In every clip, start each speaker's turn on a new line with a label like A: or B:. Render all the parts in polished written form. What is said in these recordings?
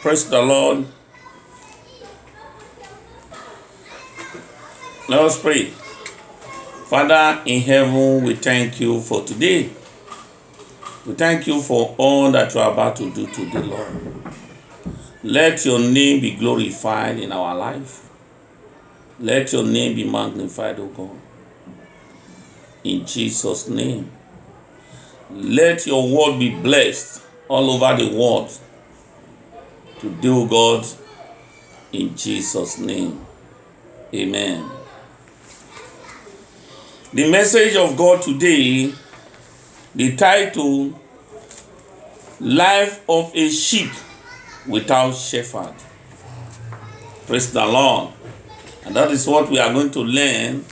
A: Praise the Lord. Let us pray. Father in heaven, we thank you for today. We thank you for all that you are about to do today, Lord. Let your name be glorified in our life. Let your name be magnified, O God. In Jesus' name. Let your word be blessed all over the world today, O God. In Jesus' name. Amen. The message of God today, the title, Life of a Sheep Without Shepherd. Praise the Lord. And that is what we are going to learn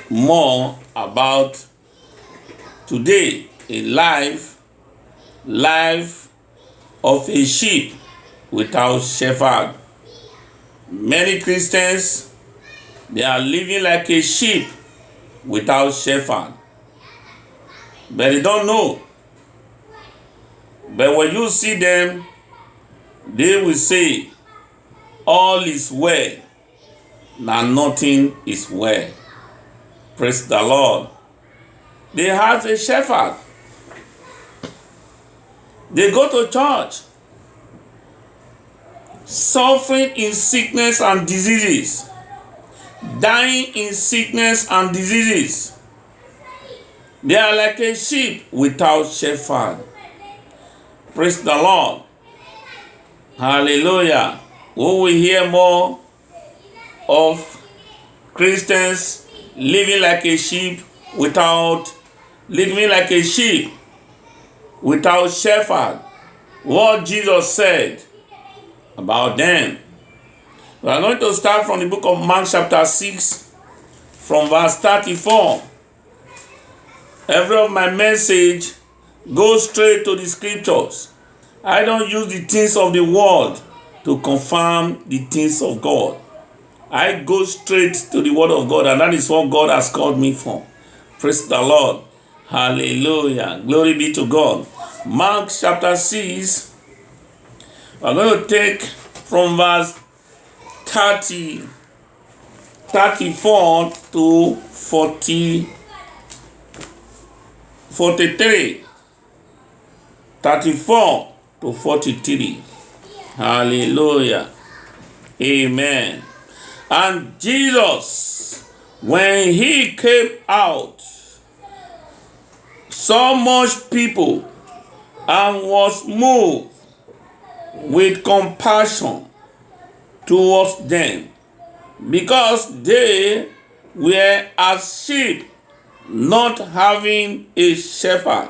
A: more about today. A life of a sheep without shepherd. Many Christians, they are living like a sheep without shepherd. But they don't know. But when you see them, they will say, all is well. Now nothing is well. Praise the Lord. They have a shepherd. They go to church, suffering in sickness and diseases, dying in sickness and diseases. They are like a sheep without shepherd. Praise the Lord. Hallelujah. We will hear more of Christians living like a sheep without shepherd. What Jesus said about them. We are going to start from the book of Mark chapter 6 from verse 34. Every of my message goes straight to the scriptures. I don't use the things of the world to confirm the things of God. I go straight to the word of God, and that is what God has called me for. Praise the Lord. Hallelujah. Glory be to God. Mark chapter 6. We're going to take from verse 34 to 43. 34 to 43. Hallelujah. Amen. And Jesus, when he came out, saw much people and was moved with compassion towards them, because they were as sheep not having a shepherd.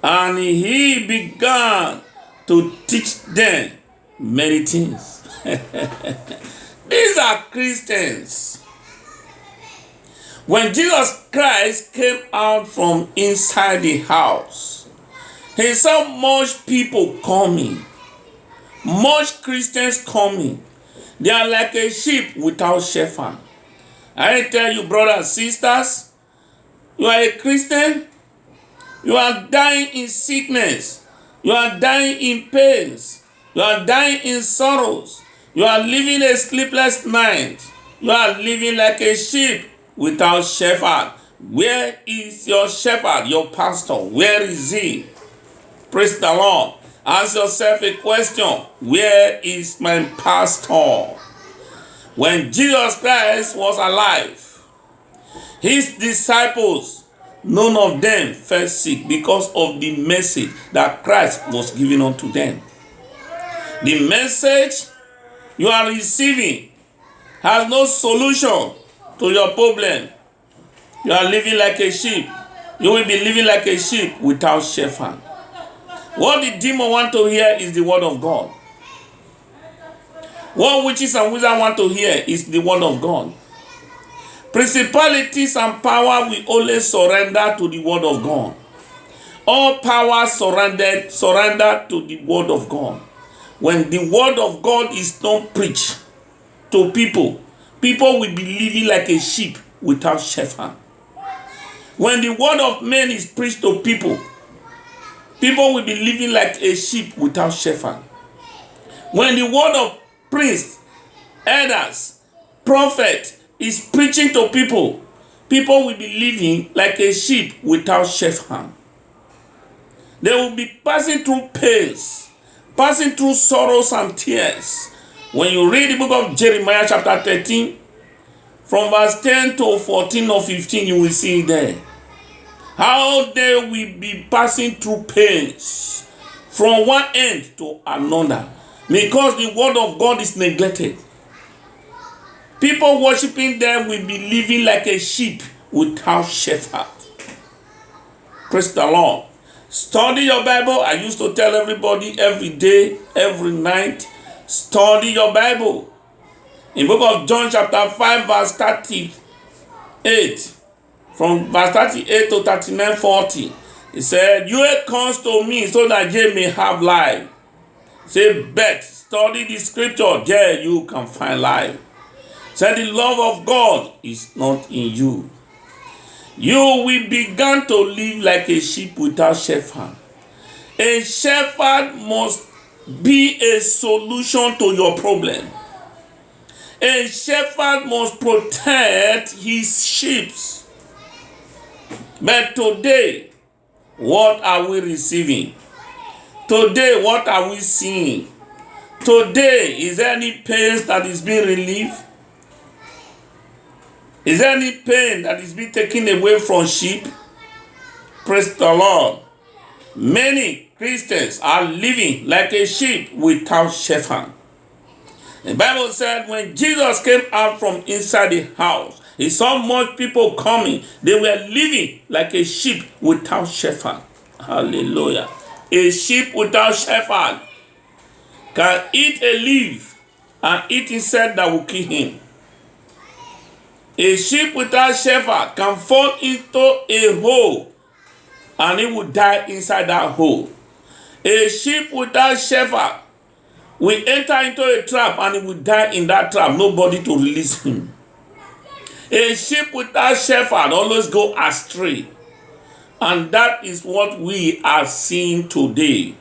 A: And he began to teach them many things. These are Christians. When Jesus Christ came out from inside the house, he saw much people coming, much Christians coming. They are like a sheep without shepherd. I tell you, brothers and sisters, you are a Christian, you are dying in sickness, you are dying in pains, you are dying in sorrows, you are living a sleepless night, you are living like a sheep without shepherd. Where is your shepherd, your pastor? Where is he? Praise the Lord. Ask yourself a question. Where is my pastor? When Jesus Christ was alive, his disciples, none of them fell sick because of the message that Christ was giving unto them. The message you are receiving has no solution to your problem. You are living like a sheep. You will be living like a sheep without shepherd. What the demon want to hear is the word of God. What witches and wizards want to hear is the word of God. Principalities and power will only surrender to the word of God. All power surrender to the word of God. When the word of God is not preached to people, people will be living like a sheep without shepherd. When the word of man is preached to people, people will be living like a sheep without shepherd. When the word of priests, elders, prophet is preaching to people, people will be living like a sheep without shepherd. They will be passing through pains, passing through sorrows and tears. When you read the book of Jeremiah chapter 13, from verse 10 to 14 or 15, you will see there how they will be passing through pains from one end to another because the word of God is neglected. People worshiping them will be living like a sheep without shepherd. Praise the Lord. Study your Bible. I used to tell everybody every day, every night, study your Bible. In the book of John chapter 5 verse 38, from verse 38 to 39, 40, he said, "You comes to me so that ye may have life." Say, "Bet, study the scripture, there you can find life." Say, "The love of God is not in you." You will begin to live like a sheep without shepherd. A shepherd must be a solution to your problem. A shepherd must protect his sheep. But today, what are we receiving? Today, what are we seeing? Today, is there any pain that is being relieved? Is there any pain that is being taken away from sheep? Praise the Lord. Many Christians are living like a sheep without shepherd. The Bible said when Jesus came out from inside the house, he saw much people coming. They were living like a sheep without shepherd. Hallelujah. A sheep without shepherd can eat a leaf and eat insect that will kill him. A sheep without shepherd can fall into a hole and he will die inside that hole. A sheep without shepherd will enter into a trap and he will die in that trap. Nobody to release him. A sheep without shepherd always go astray. And that is what we are seeing today.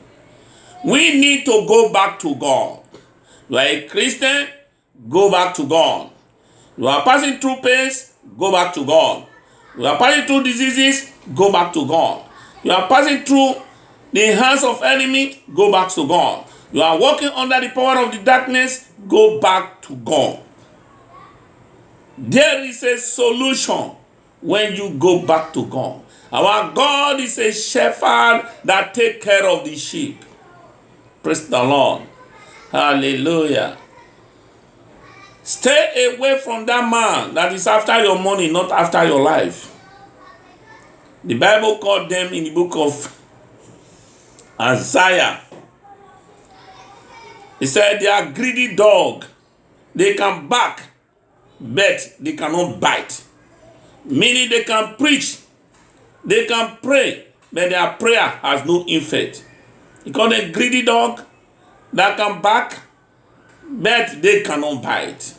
A: We need to go back to God. You are a Christian, go back to God. You are passing through pains, go back to God. You are passing through diseases, go back to God. You are passing through the hands of enemy, go back to God. You are walking under the power of the darkness, go back to God. There is a solution when you go back to God. Our God is a shepherd that takes care of the sheep. Praise the Lord. Hallelujah. Stay away from that man that is after your money, not after your life. The Bible called them in the book of Isaiah. He said they are greedy dog. They can bark, but they cannot bite. Meaning they can preach, they can pray, but their prayer has no effect. He called a greedy dog that can bark, but they cannot bite.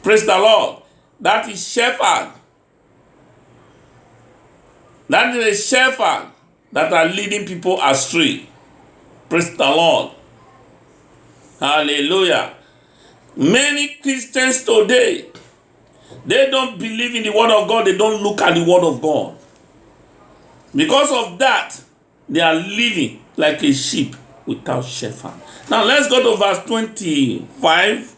A: Praise the Lord. That is shepherd. That is a shepherd that are leading people astray. Praise the Lord. Hallelujah. Many Christians today, they don't believe in the word of God. They don't look at the word of God. Because of that, they are living like a sheep without shepherd. Now let's go to verse 25.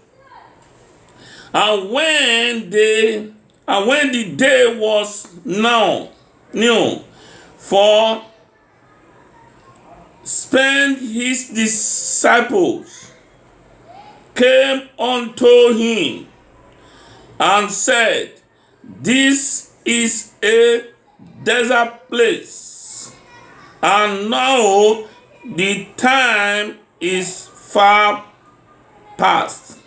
A: And when the day was now new, for spent his disciples came unto him and said, "This is a desert place, and now the time is far past."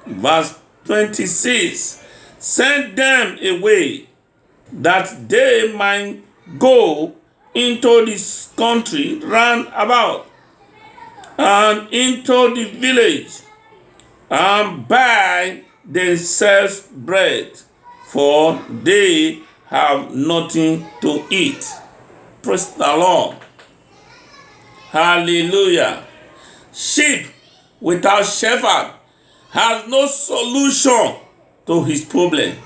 A: Verse 26, "Send them away, that they might go into this country round about, and into the village, and buy themselves bread, for they have nothing to eat." Praise the Lord. Hallelujah. Sheep without shepherd has no solution to his problem.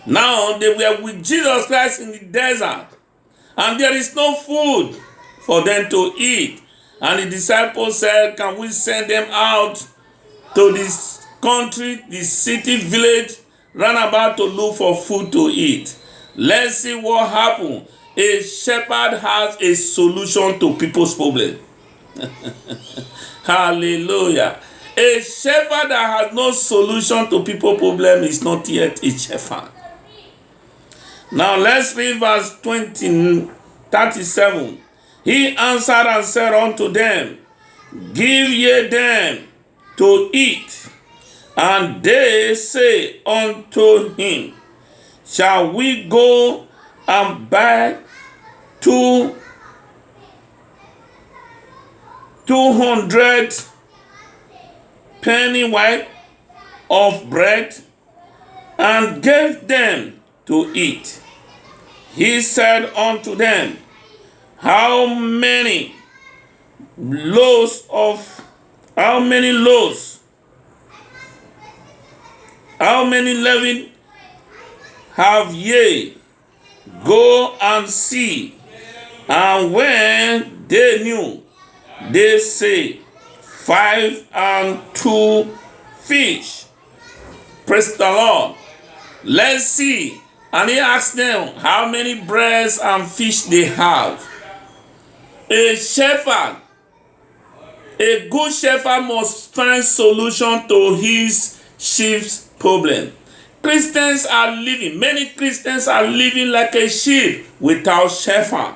A: Now they were with Jesus Christ in the desert, and there is no food for them to eat. And the disciples said, can we send them out to this country, this city, village, run about to look for food to eat? Let's see what happened. A shepherd has a solution to people's problem. Hallelujah. A shepherd that has no solution to people's problem is not yet a shepherd. Now let's read verse 37. He answered and said unto them, give ye them to eat. And they say unto him, shall we go and buy 200 penny worth of bread and gave them to eat? He said unto them, how many loaves, how many leaven have ye? Go and see. And when they knew, they say, 5 and 2 fish. Praise the Lord. Let's see. And he asked them how many breads and fish they have. A shepherd, a good shepherd must find solution to his sheep's problem. Many Christians are living like a sheep without shepherd.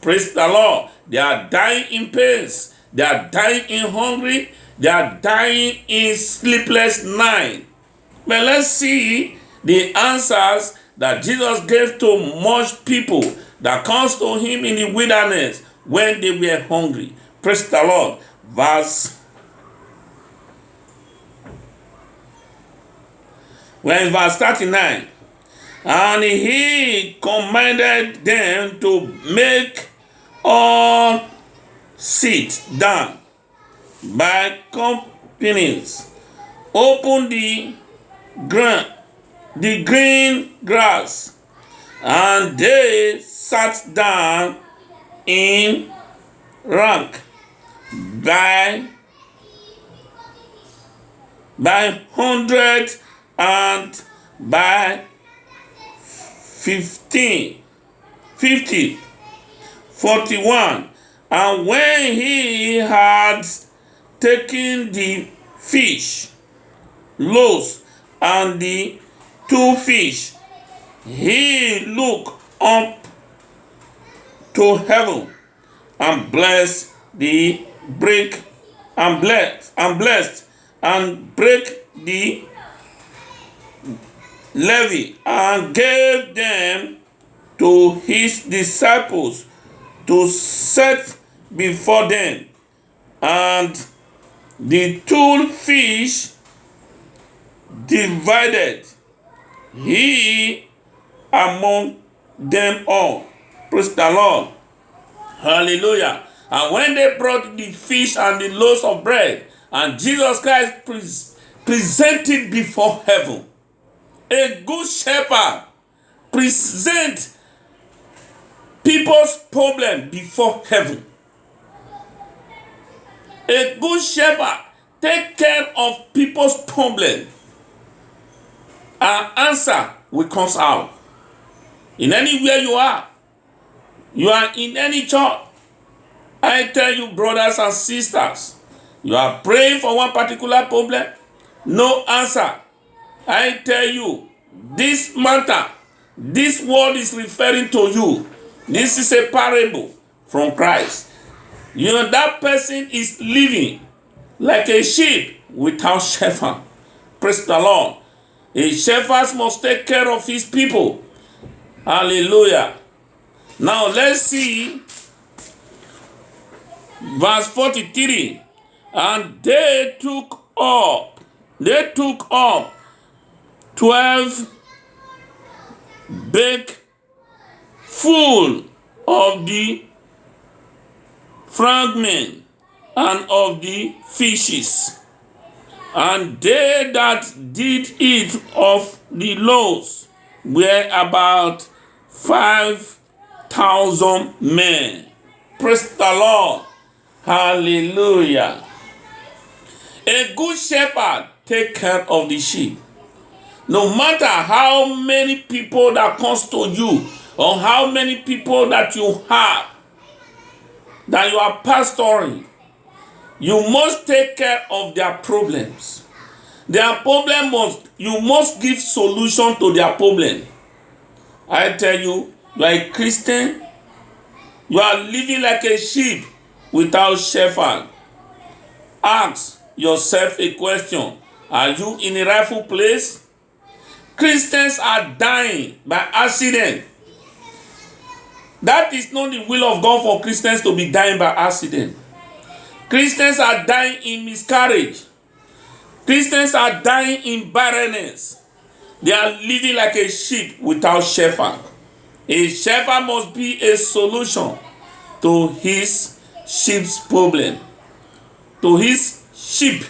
A: Praise the Lord. They are dying in pains. They are dying in hunger. They are dying in sleepless night. But let's see the answers that Jesus gave to much people that comes to him in the wilderness when they were hungry. Praise the Lord. Verse 39. And he commanded them to make all sit down by companies, open the green grass, and they sat down in rank by hundred and by 50, 41. And when he had taken the fish, loaves, and the 2 fish, he looked up to heaven and blessed the break and blessed and break the levy and gave them to his disciples to set before them. And the 2 fish divided he among them all. Praise the Lord. Hallelujah. And when they brought the fish and the loaves of bread, and Jesus Christ presented before heaven, a good shepherd present people's problem before heaven. A good shepherd take care of people's problem. An answer will come out. In anywhere you are in any church, I tell you, brothers and sisters, you are praying for one particular problem, no answer. I tell you, this matter, this word is referring to you. This is a parable from Christ. You know, that person is living like a sheep without shepherd. Praise the Lord. A shepherd must take care of his people. Hallelujah. Now let's see verse 43. And they took up 12 bags full of the fragment and of the fishes. And they that did eat of the loaves were about 5,000 men. Praise the Lord. Hallelujah. A good shepherd take care of the sheep. No matter how many people that comes to you or how many people that you have, that you are pastoring, you must take care of their problems. Their problem you must give solution to their problem. I tell you, you are a Christian, you are living like a sheep without shepherd. Ask yourself a question. Are you in a rightful place? Christians are dying by accident. That is not the will of God for Christians to be dying by accident. Christians are dying in miscarriage. Christians are dying in barrenness. They are living like a sheep without shepherd. A shepherd must be a solution to his sheep's problem. To his sheep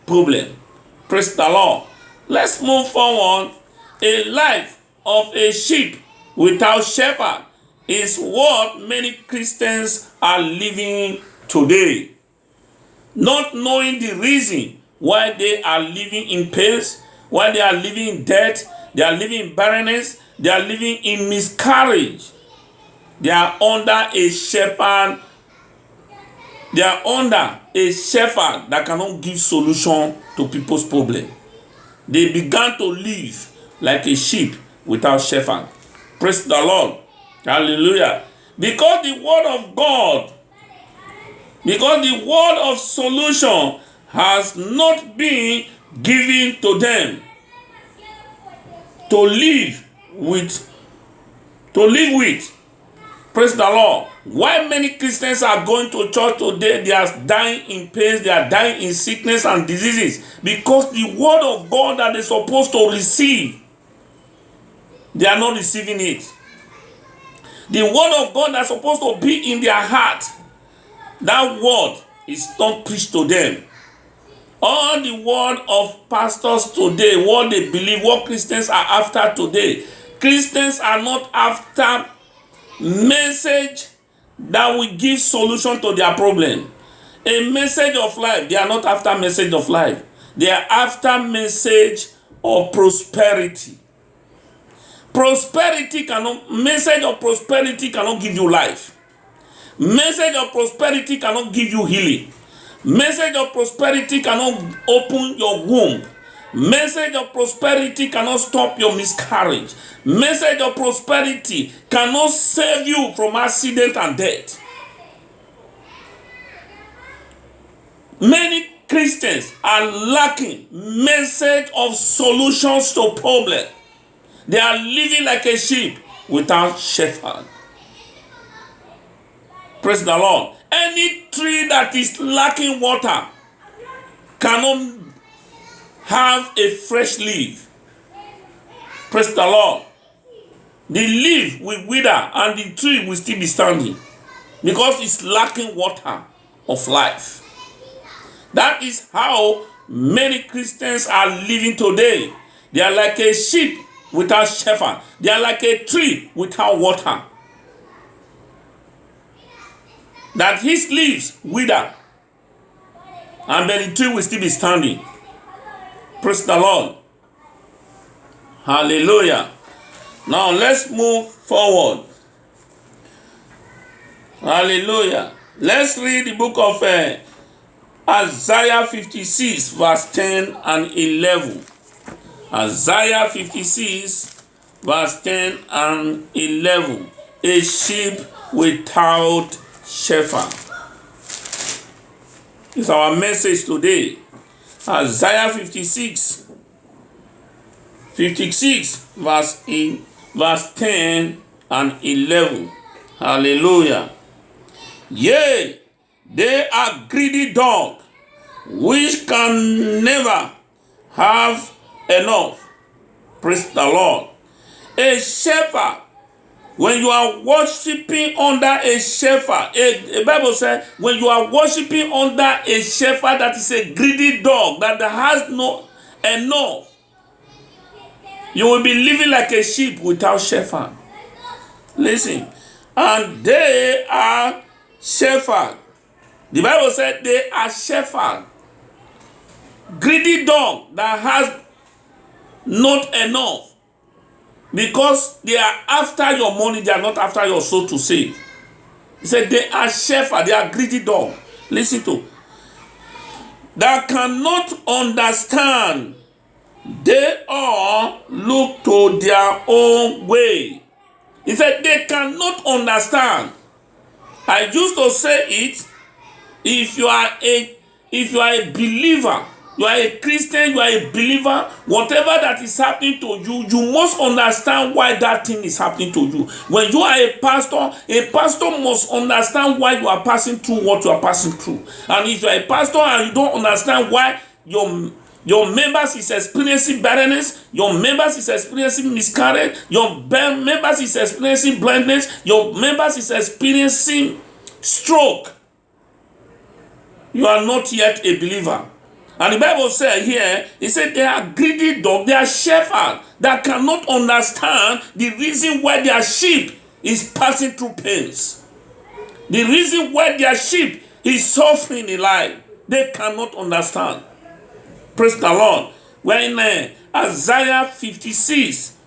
A: problem. Praise the Lord. Let's move forward. A life of a sheep without shepherd is what many Christians are living today. Not knowing the reason why they are living in pain, why they are living in death, they are living in barrenness, they are living in miscarriage. They are under a shepherd. They are under a shepherd that cannot give solution to people's problem. They began to live like a sheep without shepherd. Praise the Lord. Hallelujah. Because the word of God, because the word of solution has not been given to them to live with. Praise the Lord. Why many Christians are going to church today? They are dying in pain, they are dying in sickness and diseases because the word of God that they're supposed to receive, they are not receiving it. The word of God that's supposed to be in their heart, that word is not preached to them. All the word of pastors today, what they believe, what Christians are after today, Christians are not after message that will give solution to their problem. A message of life. They are not after message of life. They are after message of prosperity. Message of prosperity cannot give you life. Message of prosperity cannot give you healing. Message of prosperity cannot open your womb. Message of prosperity cannot stop your miscarriage. Message of prosperity cannot save you from accident and death. Many Christians are lacking message of solutions to problems. They are living like a sheep without shepherd. Praise the Lord. Any tree that is lacking water cannot have a fresh leaf. Praise the Lord. The leaf will wither and the tree will still be standing because it's lacking water of life. That is how many Christians are living today. They are like a sheep without shepherd. They are like a tree without water. That his leaves wither and then the tree will still be standing. Praise the Lord. Hallelujah. Now let's move forward. Hallelujah. Let's read the book of Isaiah 56 verse 10 and 11. Isaiah 56 verse 10 and 11. A sheep without shepherd. It's our message today. Isaiah 56 verse 10 and 11. Hallelujah. Yea, they are greedy dogs, which can never have enough. Praise the Lord. A shepherd When you are worshiping under a shepherd, a Bible says, when you are worshiping under a shepherd that is a greedy dog, that has no enough, you will be living like a sheep without shepherd. Listen, and they are shepherd. The Bible said they are shepherd. Greedy dog that has not enough. Because they are after your money, they are not after your soul to save. He said they are shepherd, they are greedy dog. Listen to. That cannot understand. They all look to their own way. He said they cannot understand. I used to say it. If you are a believer, you are a Christian, you are a believer, whatever that is happening to you, you must understand why that thing is happening to you. When you are a pastor must understand why you are passing through what you are passing through. And if you are a pastor and you don't understand why your members is experiencing barrenness, your members is experiencing miscarriage, your members is experiencing blindness, your members is experiencing stroke, you are not yet a believer. And the Bible said here, it said they are greedy dogs, they are shepherds that cannot understand the reason why their sheep is passing through pains. The reason why their sheep is suffering in life, they cannot understand. Praise the Lord. We're in Isaiah 56,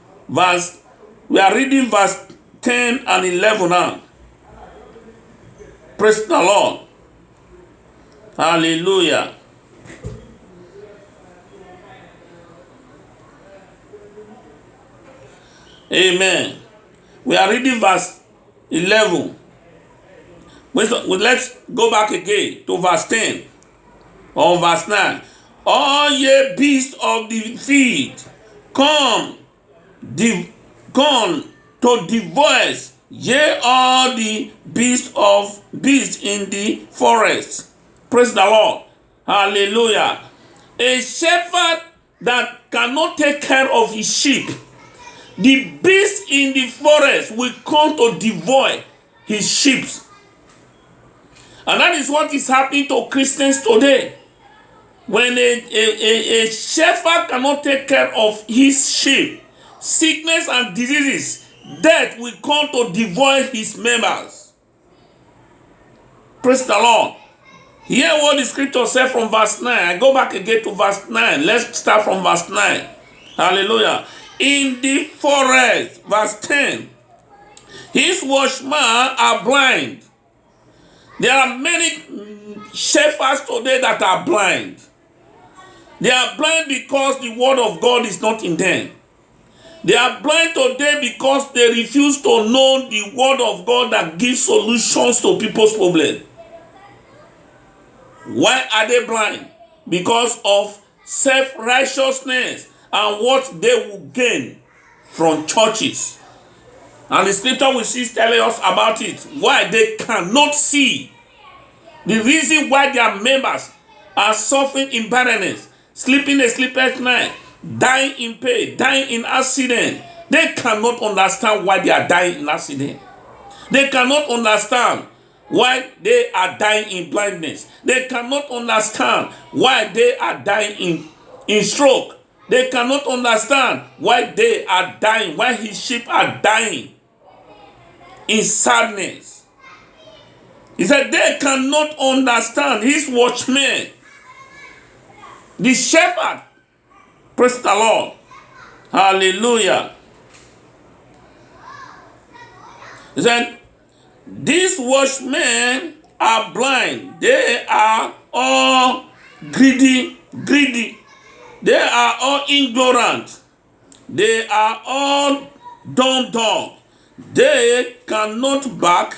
A: we are reading verse 10 and 11 now. Praise the Lord. Hallelujah. Amen. We are reading verse 11. Let's go back again to verse 10 or verse 9. All ye beasts of the field, come to the voice, ye all the beasts in the forest. Praise the Lord. Hallelujah. A shepherd that cannot take care of his sheep, the beast in the forest will come to devour his sheep. And that is what is happening to Christians today. When a shepherd cannot take care of his sheep, sickness and diseases, death will come to devour his members. Praise the Lord. Hear what the scripture said from verse 9. I go back again to verse 9. Let's start from verse 9. Hallelujah. In the forest, verse 10, his watchmen are blind. There are many shepherds today that are blind. They are blind because the word of God is not in them. They are blind today because they refuse to know the word of God that gives solutions to people's problems. Why are they blind? Because of self-righteousness and what they will gain from churches. And the scripture will see telling us about it. Why they cannot see. The reason why their members are suffering in barrenness, sleeping a sleepless night, dying in pain, dying in accident. They cannot understand why they are dying in accident. They cannot understand why they are dying in blindness. They cannot understand why they are dying in stroke. They cannot understand why they are dying, why his sheep are dying in sadness. He said they cannot understand his watchmen, the shepherd. Praise the Lord. Hallelujah. He said, these watchmen are blind. They are all greedy. They are all ignorant. They are all dumb dog. They cannot bark.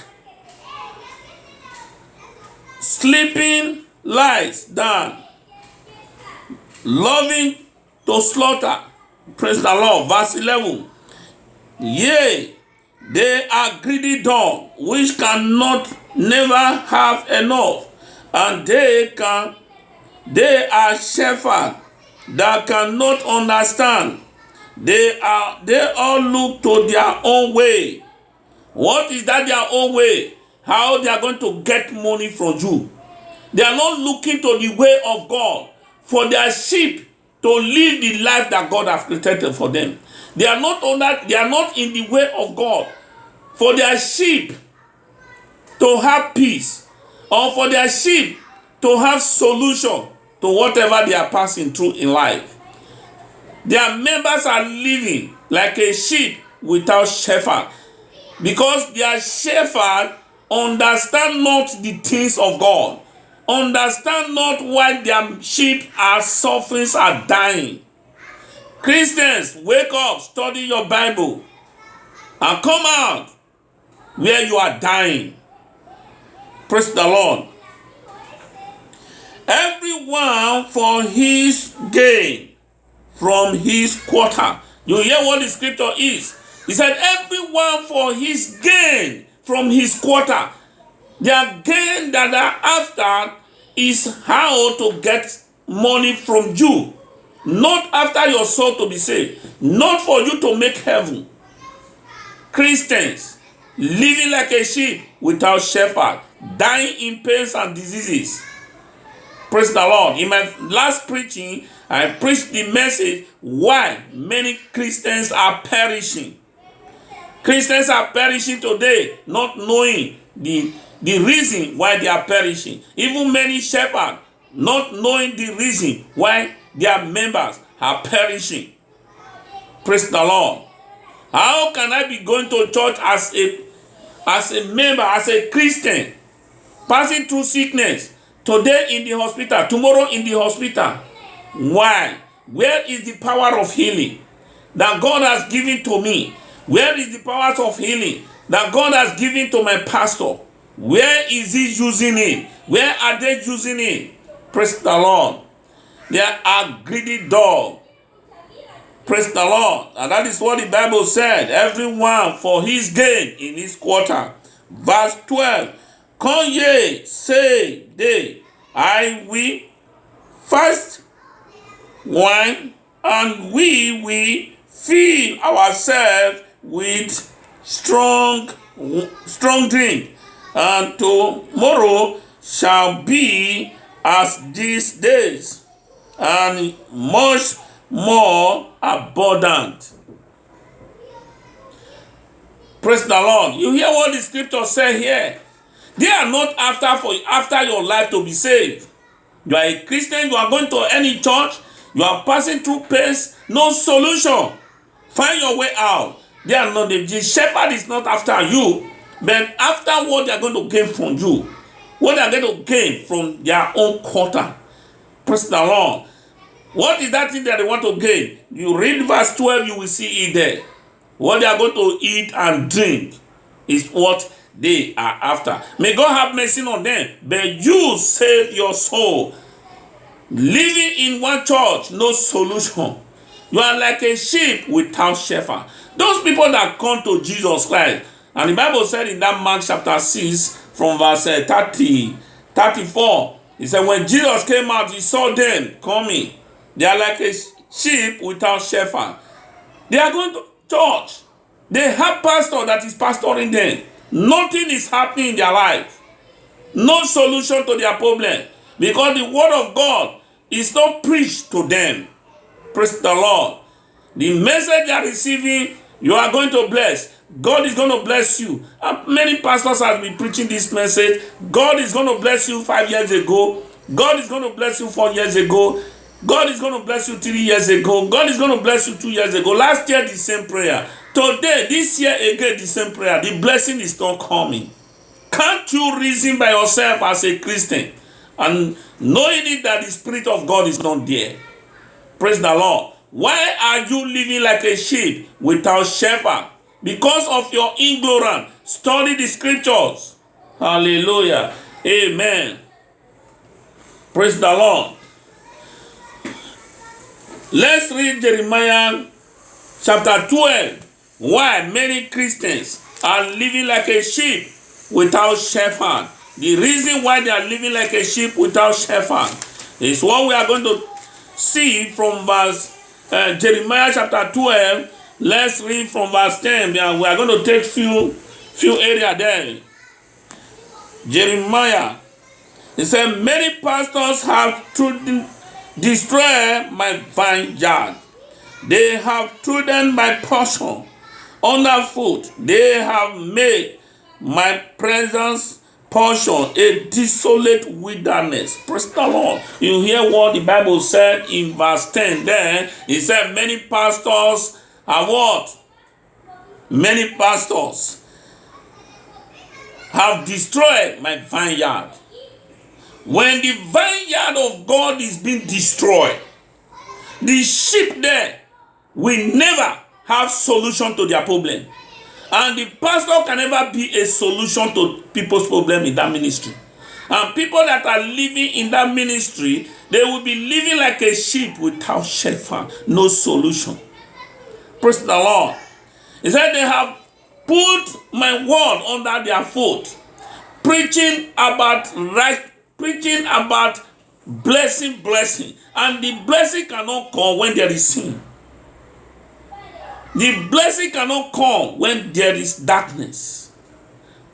A: Sleeping lies down. Loving to slaughter. Praise the Lord. Verse 11. Yea, they are greedy dogs, which cannot never have enough, and they are shepherds that cannot understand. They all look to their own way. What is that their own way? How they are going to get money from you? They are not looking to the way of God for their sheep to live the life that God has created for them. They are not on that. They are not in the way of God for their sheep to have peace, or for their sheep to have solution to whatever they are passing through in life. Their members are living like a sheep without shepherd, because their shepherd understand not the things of God, understand not why their sheep are suffering, are dying. Christians, wake up, study your Bible, and come out where you are dying. Praise the Lord. Everyone for his gain from his quarter. You hear what the scripture is? He said, everyone for his gain from his quarter. Their gain that they are after is how to get money from you. Not after your soul to be saved. Not for you to make heaven. Christians living like a sheep without shepherd, dying in pains and diseases. Praise the Lord. In my last preaching, I preached the message why many Christians are perishing. Christians are perishing today, not knowing the reason why they are perishing. Even many shepherds not knowing the reason why their members are perishing. Praise the Lord. How can I be going to church as a member, as a Christian, passing through sickness, today in the hospital, tomorrow in the hospital? Why? Where is the power of healing that God has given to me? Where is the power of healing that God has given to my pastor? Where is he using it? Where are they using it? Praise the Lord. They are greedy dogs. Praise the Lord. And that is what the Bible said. Everyone for his gain in his quarter. Verse 12. Come ye, say they, I will fast wine, and we will fill ourselves with strong drink, and tomorrow shall be as these days, and much more abundant. Praise the Lord. You hear what the scripture say here? They are not after your life to be saved. You are a Christian, you are going to any church, you are passing through pains, no solution. Find your way out. They are not, the shepherd is not after you, but after what they are going to gain from you. What they are going to gain from their own quarter. Praise the Lord. What is that thing that they want to gain? You read verse 12, you will see it there. What they are going to eat and drink is what they are after. May God have mercy on them. But you save your soul. Living in one church, no solution. You are like a sheep without shepherd. Those people that come to Jesus Christ, and the Bible said in that Mark chapter 6 from verse 34, it said when Jesus came out, he saw them coming. They are like a sheep without shepherd. They are going to church. They have pastor that is pastoring them. Nothing is happening in their life. No solution to their problem. Because the word of God is not preached to them. Praise the Lord. The message they are receiving, you are going to bless. God is going to bless you. And many pastors have been preaching this message. God is going to bless you 5 years ago. God is going to bless you 4 years ago. God is going to bless you 3 years ago. God is going to bless you 2 years ago. Last year, the same prayer. Today, this year again, the same prayer. The blessing is not coming. Can't you reason by yourself as a Christian and knowing it that the Spirit of God is not there? Praise the Lord. Why are you living like a sheep without shepherd? Because of your ignorance. Study the scriptures. Hallelujah. Amen. Praise the Lord. Let's read Jeremiah chapter 12. Why many Christians are living like a sheep without shepherd. The reason why they are living like a sheep without shepherd is what we are going to see from verse Jeremiah chapter 12. Let's read from verse 10. We are going to take few few area there. Jeremiah, he said, many pastors have destroyed my vineyard. They have trodden my portion underfoot. They have made my presence portion a desolate wilderness. Praise the Lord. You hear what the Bible said in verse 10 there. It said many pastors are what? Many pastors have destroyed my vineyard. When the vineyard of God is being destroyed, the sheep there will never have solution to their problem. And the pastor can never be a solution to people's problem in that ministry. And people that are living in that ministry, they will be living like a sheep without shepherd, no solution. Praise the Lord. He said they have put my word under their foot, preaching about right, preaching about blessing, and the blessing cannot come when there is sin. The blessing cannot come when there is darkness.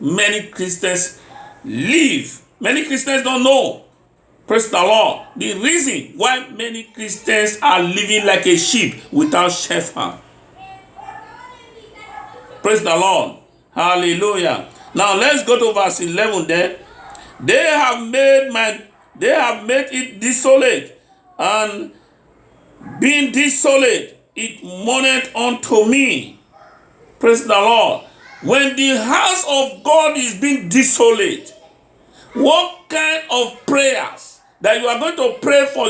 A: Many Christians live. Many Christians don't know. Praise the Lord. The reason why many Christians are living like a sheep without shepherd. Praise the Lord. Hallelujah. Now let's go to verse 11 there. They have made it desolate, and being desolate, it mourneth unto me. Praise the Lord. When the house of God is being desolate, what kind of prayers that you are going to pray for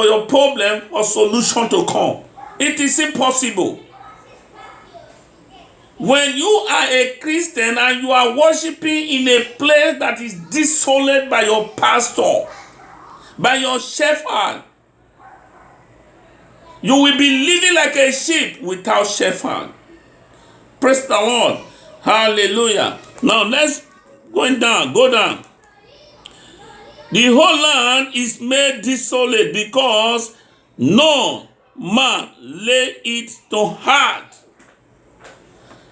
A: your problem or solution to come? It is impossible. When you are a Christian and you are worshiping in a place that is desolate by your pastor, by your shepherd, you will be living like a sheep without shepherd. Praise the Lord. Hallelujah. Now let's go down. The whole land is made desolate because no man lay it to heart.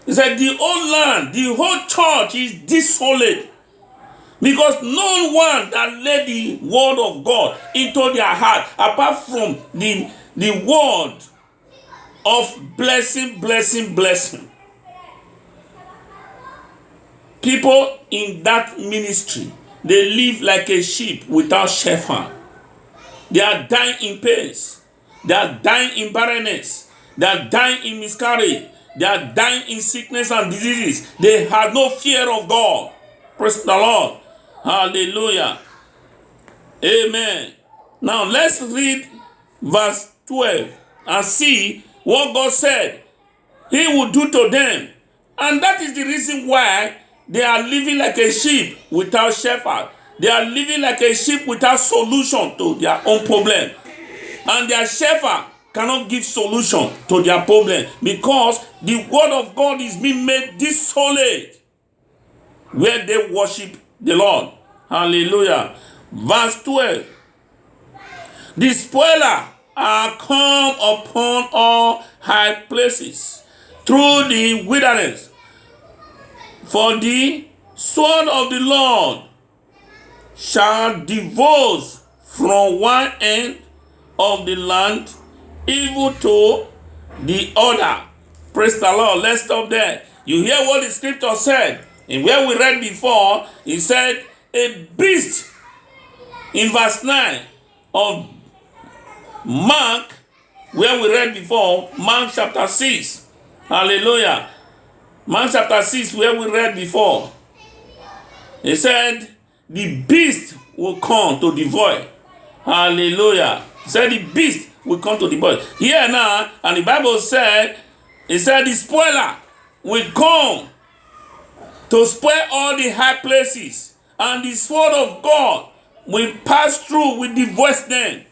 A: He said the whole land, the whole church is desolate because no one that laid the word of God into their heart apart from the word of blessing. People in that ministry, they live like a sheep without shepherd. They are dying in pains. They are dying in barrenness. They are dying in miscarriage. They are dying in sickness and diseases. They have no fear of God. Praise the Lord. Hallelujah. Amen. Now let's read verse 12 and see what God said He will do to them. And that is the reason why they are living like a sheep without shepherd. They are living like a sheep without solution to their own problem. And their shepherd cannot give solution to their problem because the word of God is being made desolate where they worship the Lord. Hallelujah. Verse 12. The spoiler are come upon all high places through the wilderness. For the sword of the Lord shall divorce from one end of the land even to the other. Praise the Lord. Let's stop there. You hear what the scripture said. And where we read before, it said a beast in verse 9 of Mark, where we read before, Mark chapter 6. Hallelujah. Mark chapter 6, where we read before. It said the beast will come to devour. Hallelujah. It said the beast will come to devour. Here now, and the Bible said, it said the spoiler will come to spoil all the high places, and the sword of God will pass through, will devour them.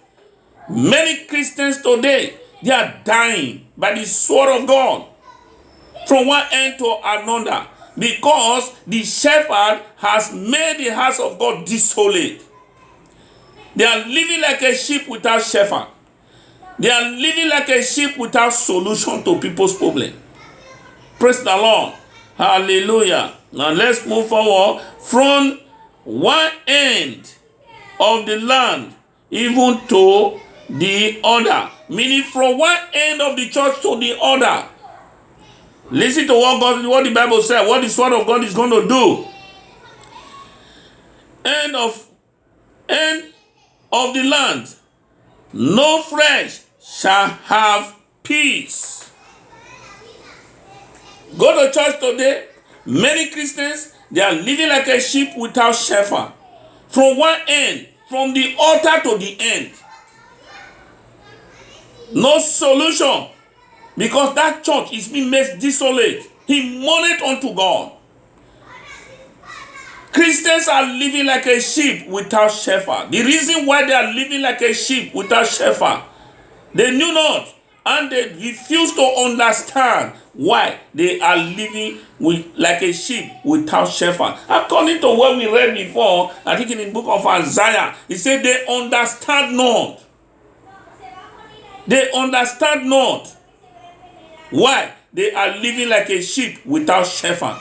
A: Many Christians today, they are dying by the sword of God from one end to another because the shepherd has made the house of God desolate. They are living like a sheep without shepherd. They are living like a sheep without solution to people's problem. Praise the Lord. Hallelujah. Now let's move forward from one end of the land even to the other. Meaning from one end of the church to the other. Listen to what the Bible said, what the Word of God is going to do. End of the land, no flesh shall have peace. Go to church today. Many Christians, they are living like a sheep without shepherd. From one end, from the altar to the end. No solution. Because that church is being made desolate. He mourned unto God. Christians are living like a sheep without shepherd. The reason why they are living like a sheep without shepherd, they knew not, and they refuse to understand why they are living like a sheep without shepherd. According to what we read before, I think in the book of Isaiah, it said they understand not. They understand not why they are living like a sheep without shepherd.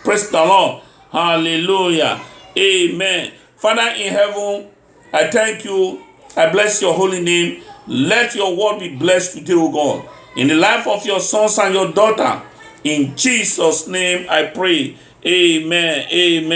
A: Praise the Lord. Hallelujah. Amen. Father in heaven, I thank you. I bless your holy name. Let your word be blessed today, O God. In the life of your sons and your daughter. In Jesus' name I pray. Amen. Amen.